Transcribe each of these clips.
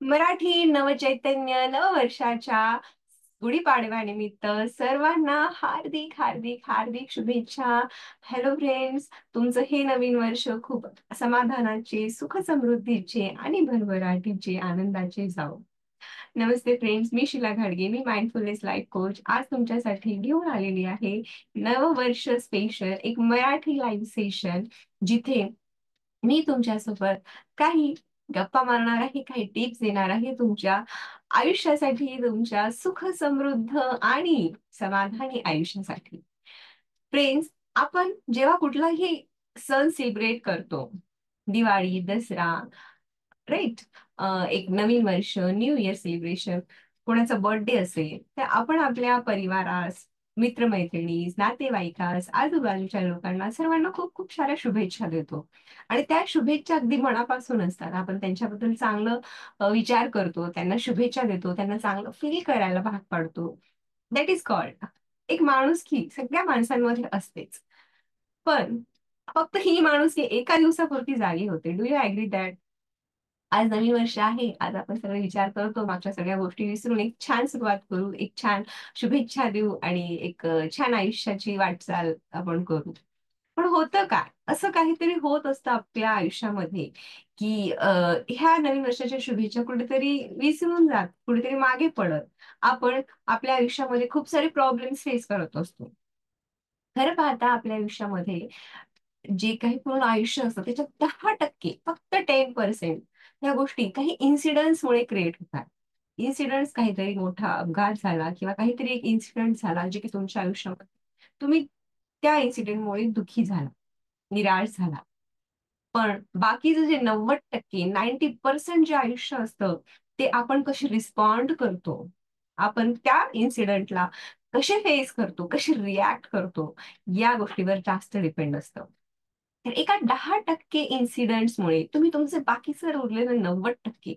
मराठी नवचैतन्य नववर्षाच्या गुढीपाडव्यानिमित्त सर्वांना हार्दिक हार्दिक हार्दिक शुभेच्छा. हॅलो फ्रेंड्स, तुमचं हे नवीन वर्ष खूप समाधानाचे, सुख समृद्धीचे आणि भरभराटीचे, आनंदाचे जाओ. नमस्ते फ्रेंड्स, मी शिला घाडगे, मी माइंडफुलनेस लाईफ कोच. आज तुमच्यासाठी घेऊन आलेली आहे नववर्ष स्पेशल एक मराठी लाईव्ह सेशन, जिथे मी तुमच्यासोबत काही गप्पा मारणार आहे, काही टिप्स देणार आहे तुमच्या आयुष्यासाठी, तुमच्या सुख समृद्ध आणि समाधानी आयुष्यासाठी. फ्रेंड्स, आपण जेव्हा कुठलाही सण सेलिब्रेट करतो, दिवाळी, दसरा, राईट, एक नवीन वर्ष, न्यू इयर सेलिब्रेशन, कोणाचा बर्थडे असेल, तर आपण आपल्या परिवारास, मित्रमैत्रिणीस, नातेवाईकास, आजूबाजूच्या लोकांना सर्वांना खूप खूप साऱ्या शुभेच्छा देतो. आणि त्या शुभेच्छा अगदी मनापासून असतात. आपण त्यांच्याबद्दल चांगलं विचार करतो, त्यांना शुभेच्छा देतो, त्यांना चांगलं फील करायला भाग पाडतो. दॅट इज कॉल्ड एक माणुसकी सगळ्या माणसांमध्ये असतेच. पण फक्त ही माणुसकी एका दिवसापुरती जागी होते. Do you agree that? आज नवीन वर्ष आहे. आज आपण सगळे विचार करतो, मागच्या सगळ्या गोष्टी विसरून एक छान सुरुवात करू, एक छान शुभेच्छा देऊ आणि एक छान आयुष्याची वाटचाल आपण करू. पण होतं काय, असं काहीतरी होत असतं आपल्या आयुष्यामध्ये, की ह्या नवीन वर्षाच्या शुभेच्छा कुठेतरी विसरून जात, कुठेतरी मागे पडत आपण आपल्या आयुष्यामध्ये खूप सारे प्रॉब्लेम्स फेस करत असतो. खरं पाहता आपल्या आयुष्यामध्ये जे काही पूर्ण आयुष्य असतं त्याच्यात 10%, फक्त 10% ह्या गोष्टी काही इन्सिडेंट्समुळे क्रिएट होतात. इन्सिडेंट्स, काहीतरी मोठा अपघात झाला किंवा काहीतरी एक इन्सिडेंट झाला जे की तुमच्या आयुष्यामध्ये तुम्ही त्या इन्सिडेंटमुळे दुःखी झाला, निराश झाला. पण बाकीचं जे 90%, 90% जे आयुष्य असतं, ते आपण कसे रिस्पॉन्ड करतो, आपण त्या इन्सिडेंटला कसे फेस करतो, कसे रिॲक्ट करतो, या गोष्टीवर जास्त डिपेंड असतं. तर एका 10% इन्सिडेंट्समुळे तुम्ही तुमचे बाकीचं उरलेलं 90%,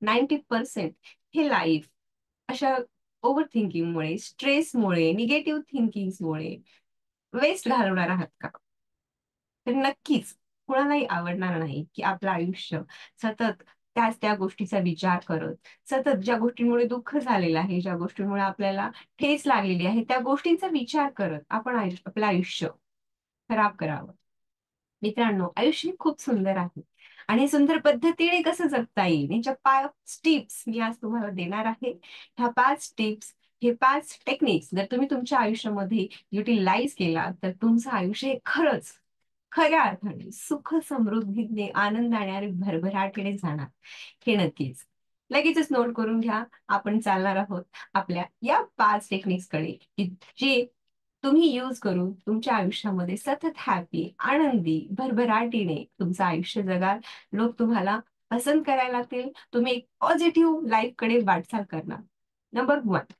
90% हे लाईफ अशा ओव्हर थिंकिंगमुळे, स्ट्रेसमुळे, निगेटिव्ह थिंकिंगमुळे वेस्ट घालवणार आहात का? तर नक्कीच कुणालाही आवडणार नाही की आपलं आयुष्य सतत त्याच त्या गोष्टीचा विचार करत, सतत ज्या गोष्टींमुळे दुःख झालेलं आहे, ज्या गोष्टींमुळे आपल्याला ठेच लागलेली आहे, त्या गोष्टींचा विचार करत आपण आपलं आयुष्य खराब करावं. मित्रांनो, आयुष्य खूप सुंदर आहे आणि हे सुंदर पद्धतीने कसं जगता येईल याच्या 5 टिप्स मी आज तुम्हाला देणार आहे. ह्या 5 टिप्स, हे 5 टेक्निक्स जर तुम्ही तुमच्या आयुष्यामध्ये युटिलाइज केला, तर तुमचं आयुष्य हे खरंच खऱ्या अर्थाने सुख समृद्धीने, आनंदाने आणि भरभराटीने जाणार, हे नक्कीच. लगेचच नोट करून घ्या. आपण चालणार आहोत आपल्या या 5 टेक्निक्स कडे, की जे तुम्ही यूज करून तुमच्या आयुष्यामध्ये सतत हॅपी, आनंदी, भरभराटीने तुमचं आयुष्य जगाल. लोक तुम्हाला पसंत करायला लागतील. तुम्ही एक पॉझिटिव्ह लाईफ कडे वाटचाल करणार. नंबर 1,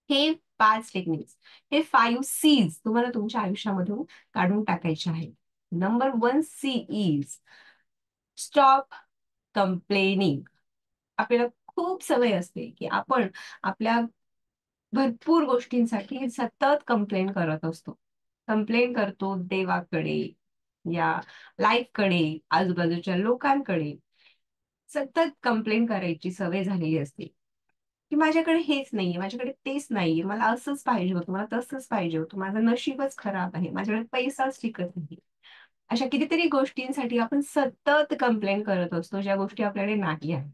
हे 5 टेक्निक्स, हे 5 C's तुम्हाला तुमच्या आयुष्यामधून काढून टाकायचे आहे. Number 1 C is stop complaining. आपल्याला खूप सवय असते की आपण आपल्या भरपूर गोष्टींसाठी सतत कंप्लेन करत असतो. कंप्लेन करतो देवाकडे, या लाईफकडे, आजूबाजूच्या लोकांकडे. सतत कंप्लेन करायची सवय झालेली असते, की माझ्याकडे हेच नाहीये, माझ्याकडे तेच नाहीये, मला असंच पाहिजे होतं, मला तसंच पाहिजे होतं, माझं नशीबच खराब आहे, माझ्याकडे पैसाच टिकत नाही. अशा कितीतरी गोष्टींसाठी आपण सतत कंप्लेन करत असतो, ज्या गोष्टी आपल्याकडे नाही आहेत.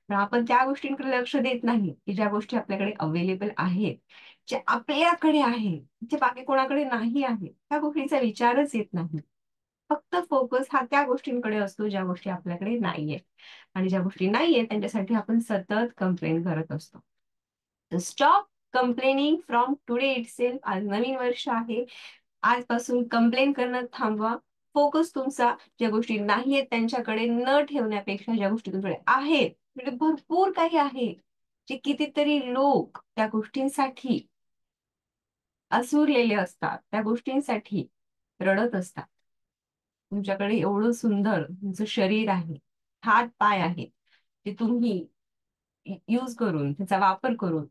पण आपण त्या गोष्टींकडे लक्ष देत नाही की ज्या गोष्टी आपल्याकडे अवेलेबल आहेत, जे आपल्याकडे आहे, जे बाकी कोणाकडे नाही आहे, त्या गोष्टीचा विचारच येत नाही. फक्त फोकस हा त्या गोष्टींकडे असतो ज्या गोष्टी आपल्याकडे नाहीये, आणि ज्या गोष्टी नाहीये त्यांच्यासाठी आपण सतत कंप्लेन करत असतो. Stop complaining from today itself. आज नवीन वर्ष आहे. आजपासून कंप्लेन करणं थांबवा. फोकस तुमचा ज्या गोष्टी नाहीयेत त्यांच्याकडे न ठेवण्यापेक्षा ज्या गोष्टी तुमच्याकडे आहेत, म्हणजे भरपूर काही आहे, जे कितीतरी लोक त्या गोष्टींसाठी असुरलेले असतात, त्या गोष्टींसाठी रडत असतात. तुमच्याकडे एवढं सुंदर तुमचं शरीर आहे, हात पाय आहे, ते तुम्ही यूज करून, त्याचा वापर करून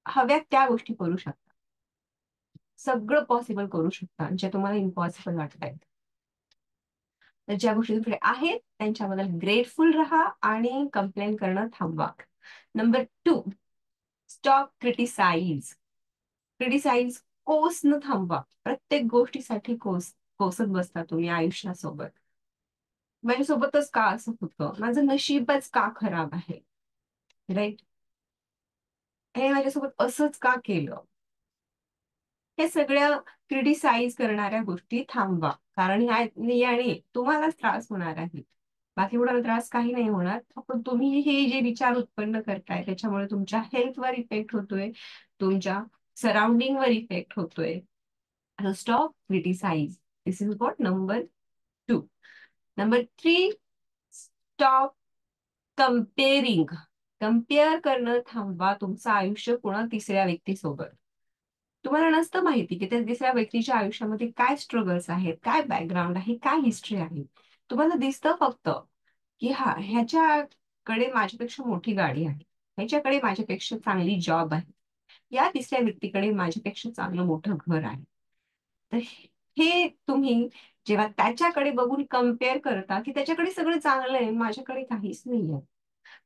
हव्या त्या गोष्टी करू शकता. सगळं पॉसिबल करू शकता जे तुम्हाला इम्पॉसिबल वाटतंय. तर ज्या गोष्टी तुमच्याकडे आहेत त्यांच्याबद्दल ग्रेटफुल राहा आणि कंप्लेन करणं थांबवा. Number 2, stop criticise. क्रिटिसाइज कोसनं थांबवा. प्रत्येक गोष्टीसाठी कोसत बसता तुम्ही आयुष्यासोबत. माझ्यासोबतच का असं होतं, माझं नशीबच का खराब आहे, राईट, हे माझ्यासोबत असंच का केलं, हे सगळ्या क्रिटिसाइज करणाऱ्या गोष्टी थांबवा. कारण याने तुम्हालाच त्रास होणार आहे. बाकी कोणाला त्रास काही नाही होणार. पण तुम्ही हे जे विचार उत्पन्न करताय त्याच्यामुळे तुमच्या हेल्थवर इफेक्ट होतोय, तुमच्या सराउंडिंग वर इफेक्ट होतोय. Stop criticise. This is what number 2. Number 3, stop comparing. Compare करणं थांबवा तुमचं आयुष्य कोणा तिसऱ्या व्यक्तीसोबत. तुम्हाला नसतं माहिती की त्या तिसऱ्या व्यक्तीच्या आयुष्यामध्ये काय स्ट्रगल्स आहेत, काय बॅकग्राऊंड आहे, काय हिस्ट्री आहे. तुम्हाला दिसतं फक्त की हा ह्याच्याकडे माझ्यापेक्षा मोठी गाडी आहे, ह्याच्याकडे माझ्यापेक्षा चांगली जॉब आहे, या तिसऱ्या व्यक्तीकडे माझ्यापेक्षा चांगलं मोठं घर आहे. तर हे तुम्ही जेव्हा त्याच्याकडे बघून कम्पेअर करता की त्याच्याकडे सगळं चांगलं आहे, माझ्याकडे काहीच नाहीये,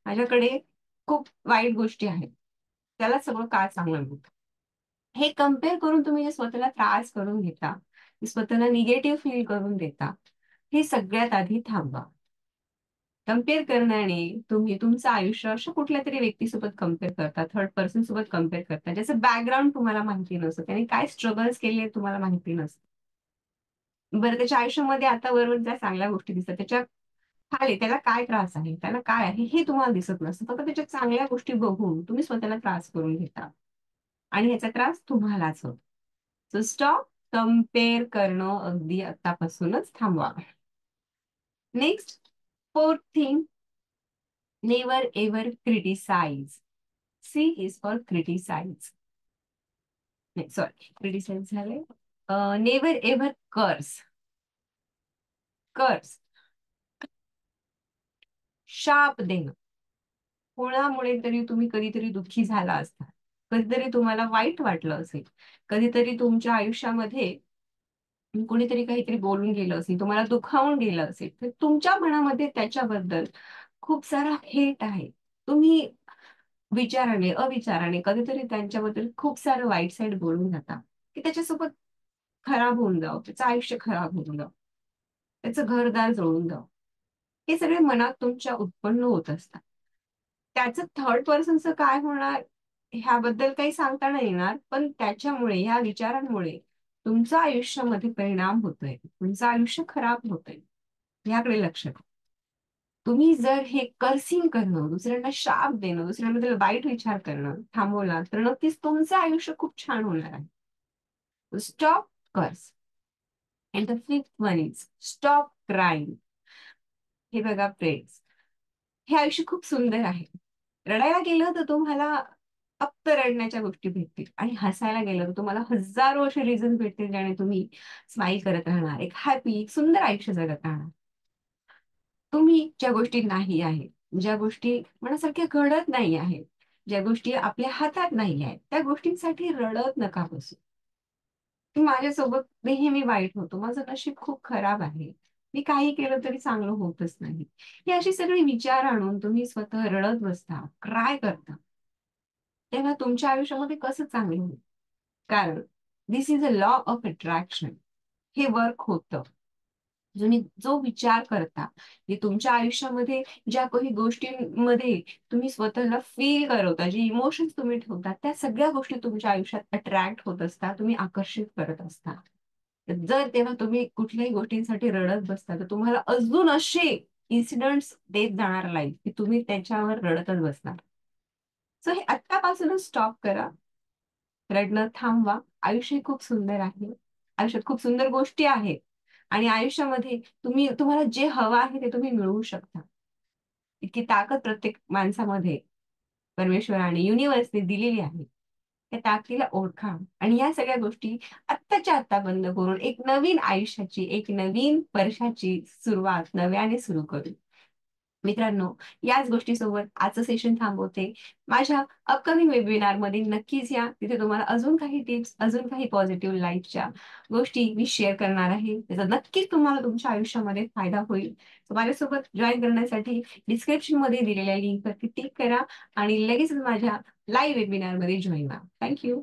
माझ्याकडे खूप वाईट गोष्टी आहेत, त्याला सगळं का चांगलं मिळतं, हे कम्पेअर करून तुम्ही जे स्वतःला त्रास करून घेता, स्वतःला निगेटिव्ह फील करून देता, हे सगळ्यात आधी थांबवा. कम्पेअर करण्याने तुम्ही तुमचं आयुष्य असं कुठल्या तरी व्यक्तीसोबत कम्पेअर करता, थर्ड पर्सन सोबत कम्पेअर करता, ज्याचं बॅकग्राऊंड तुम्हाला माहिती नसतं, त्याने काय स्ट्रगल्स केले तुम्हाला माहिती नसतं. बरं, त्याच्या आयुष्यामध्ये आता बरोबर ज्या चांगल्या गोष्टी दिसतात त्याच्या खाली त्याला काय त्रास आहे, त्याला काय आहे हे तुम्हाला दिसत नसतं. फक्त त्याच्या चांगल्या गोष्टी बघून तुम्ही स्वतःला त्रास करून घेता आणि ह्याचा त्रास तुम्हालाच होतो. सो स्टॉप कम्पेअर करणं अगदी आतापासूनच थांबवा. Next, 4th thing, never ever criticise. C is for criticise, नाही सॉरी, क्रिटिसाइज झाले. Never ever curse. कर्स, शाप देणं. कोणामुळे तरी तुम्ही कधीतरी दुःखी झाला असता, कधीतरी तुम्हाला वाईट वाटलं असेल, कधीतरी तुमच्या आयुष्यामध्ये कोणीतरी काहीतरी बोलून गेलं असेल, तुम्हाला दुखावून गेलं असेल, तर तुमच्या मनामध्ये त्याच्याबद्दल खूप सारा हेट आहे. तुम्ही विचाराने अविचाराने कधीतरी त्यांच्याबद्दल खूप सारं वाईट साईड बोलून जाता की त्याच्यासोबत खराब होऊन जावं, त्याचं आयुष्य खराब होऊन जावं, त्याचं घरदार जळून जावं. हे सगळे मनात तुमच्या उत्पन्न होत असतात. त्याचं थर्ड पर्सनचं काय होणार ह्याबद्दल काही सांगता नाही येणार, पण त्याच्यामुळे, ह्या विचारांमुळे तुमच्या आयुष्यामध्ये परिणाम होतोय, तुमचं आयुष्य खराब होतंय. याकडे लक्ष द्या. तुम्ही जर हे कर्सिंग करणं, दुसऱ्यांना शाप देणं, दुसऱ्यांबद्दल वाईट विचार करणं थांबवला तर नक्कीच तुमचं आयुष्य खूप छान होणार आहे. स्टॉप कर्स. And the 5th one is stop crying. हे बघा फ्रेंड्स, हे आयुष्य खूप सुंदर आहे. रडायला गेलं तर तुम्हाला फक्त रडण्याच्या गोष्टी भेटतील आणि हसायला गेलं तर तुम्हाला हजारो असे रिझन भेटतील ज्याने तुम्ही स्माईल करत राहणार, एक हॅपी, एक सुंदर आयुष्य जगत राहणार. तुम्ही ज्या गोष्टी नाही आहेत, ज्या गोष्टी मनासारख्या घडत नाही आहेत, ज्या गोष्टी आपल्या हातात नाही आहेत, त्या गोष्टींसाठी रडत नका बसू. माझ्यासोबत नेहमी वाईट होतो, माझं नशीब खूप खराब आहे, मी काही केलं तरी चांगलं होतच नाही, हे अशी सगळी विचार आणून तुम्ही स्वतः रडत बसता, क्राय करता, तेव्हा तुमच्या आयुष्यामध्ये कसं चांगलं होईल. कारण this is a law of attraction. हे वर्क होतं. तुम्ही जो विचार करता, जे तुमच्या आयुष्यामध्ये ज्या काही गोष्टींमध्ये तुम्ही स्वतःला फील करवता, जे इमोशन्स तुम्ही ठेवता, त्या सगळ्या गोष्टी तुमच्या आयुष्यात अट्रॅक्ट होत असतात, तुम्ही आकर्षित करत असता. जर तेव्हा तुम्ही कुठल्याही गोष्टींसाठी रडत बसता तर तुम्हाला अजून असे इन्सिडेंट्स देत जाणार लाईफ की तुम्ही त्याच्यावर रडतच बसणार. सो हे आत्तापासूनच स्टॉप करा. रडणं थांबवा. आयुष्य खूप सुंदर आहे. आयुष्यात खूप सुंदर गोष्टी आहेत आणि आयुष्यामध्ये तुम्हाला जे हवं आहे ते तुम्ही मिळवू शकता. इतकी ताकद प्रत्येक माणसामध्ये परमेश्वराने, युनिव्हर्सने दिलेली आहे. त्या ताकदीला ओळखा आणि या सगळ्या गोष्टी आत्ताच्या आत्ता बंद करून एक नवीन आयुष्याची, एक नवीन वर्षाची सुरुवात नव्याने सुरू करू. मित्रांनो, याच गोष्टीसोबत आजचं सेशन थांबवते. माझ्या अपकमिंग वेबिनार मध्ये नक्कीच या. तिथे तुम्हाला अजून काही टिप्स, अजून काही पॉझिटिव्ह लाईफच्या गोष्टी मी शेअर करणार आहे. त्याचा नक्कीच तुम्हाला तुमच्या आयुष्यामध्ये फायदा होईल. So, माझ्यासोबत जॉईन करण्यासाठी डिस्क्रिप्शन मध्ये दिलेल्या लिंकवरती क्लिक करा आणि लगेच माझ्या लाईव्ह वेबिनार मध्ये जॉईन व्हा. थँक्यू.